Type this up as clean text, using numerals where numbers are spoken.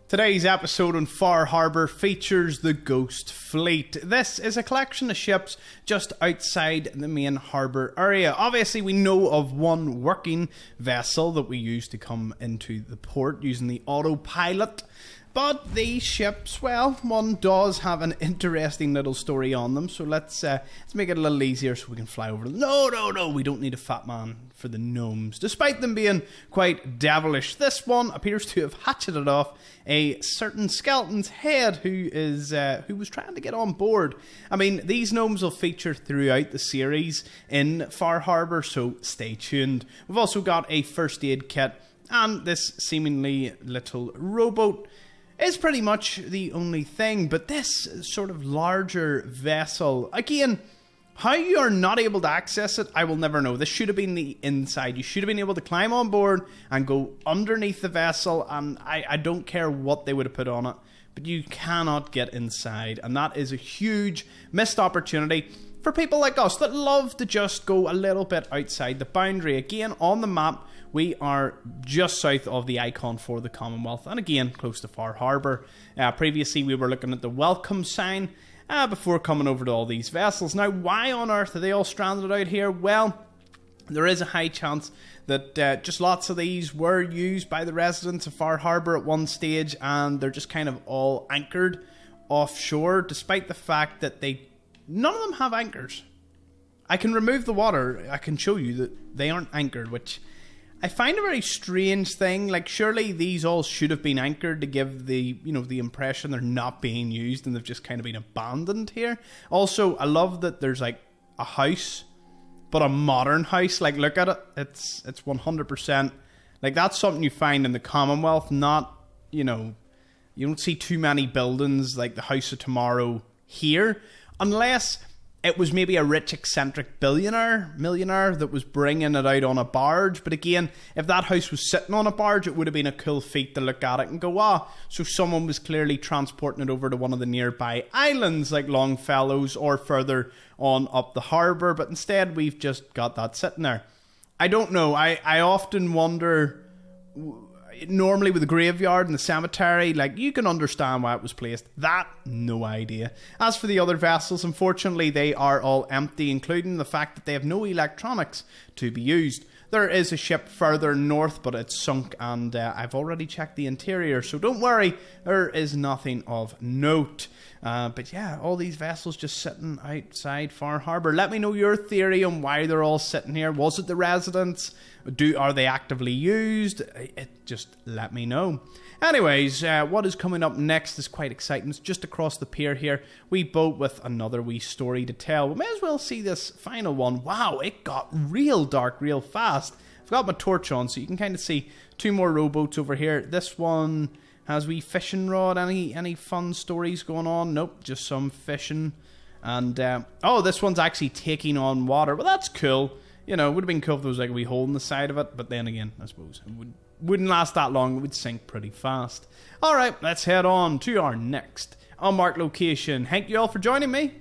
Today's episode on Far Harbour features the Ghost Fleet. This is a collection of ships just outside the main harbour area. Obviously, we know of one working vessel that we use to come into the port using the autopilot. But these ships, well, one does have an interesting little story on them, so let's make it a little easier so we can fly over them. No, we don't need a fat man for the gnomes. Despite them being quite devilish, this one appears to have hatcheted off a certain skeleton's head who was trying to get on board. I mean, these gnomes will feature throughout the series in Far Harbour, so stay tuned. We've also got a first aid kit, and this seemingly little rowboat is pretty much the only thing, but this sort of larger vessel, again, how you are not able to access it, I will never know. This should have been the inside. You should have been able to climb on board and go underneath the vessel, and I don't care what they would have put on it, but you cannot get inside, and that is a huge missed opportunity for people like us that love to just go a little bit outside the boundary. Again, on the map, we are just south of the icon for the Commonwealth, and again, close to Far Harbour. Previously, we were looking at the welcome sign before coming over to all these vessels. Now, why on earth are they all stranded out here? Well, there is a high chance that just lots of these were used by the residents of Far Harbour at one stage, and they're just kind of all anchored offshore, despite the fact that none of them have anchors. I can remove the water. I can show you that they aren't anchored, which I find a very strange thing. Like, surely these all should have been anchored to give the impression they're not being used and they've just kind of been abandoned here. Also, I love that there's like a house, but a modern house. Like, look at it. It's 100%. Like, that's something you find in the Commonwealth. Not, you don't see too many buildings like the House of Tomorrow here, unless it was maybe a rich, eccentric millionaire that was bringing it out on a barge. But again, if that house was sitting on a barge, it would have been a cool feat to look at it and go, so someone was clearly transporting it over to one of the nearby islands like Longfellows or further on up the harbour. But instead, we've just got that sitting there. I don't know. I often wonder, normally with the graveyard and the cemetery, like, you can understand why it was placed. That, no idea. As for the other vessels, unfortunately, they are all empty, including the fact that they have no electronics to be used. There is a ship further north, but it's sunk, and I've already checked the interior, so don't worry, there is nothing of note. But yeah, all these vessels just sitting outside Far Harbour. Let me know your theory on why they're all sitting here. Was it the residents? Are they actively used? Just let me know. Anyways, what is coming up next is quite exciting. It's just across the pier here. We boat with another wee story to tell. We may as well see this final one. Wow, it got real dark real fast. I've got my torch on so you can kind of see two more rowboats over here. This one has wee fishing rod. Any fun stories going on? Nope, just some fishing. And this one's actually taking on water. Well, that's cool. It would have been cool if there was like a wee hole in the side of it, but then again, I suppose it wouldn't last that long. It would sink pretty fast. Alright, let's head on to our next unmarked location. Thank you all for joining me.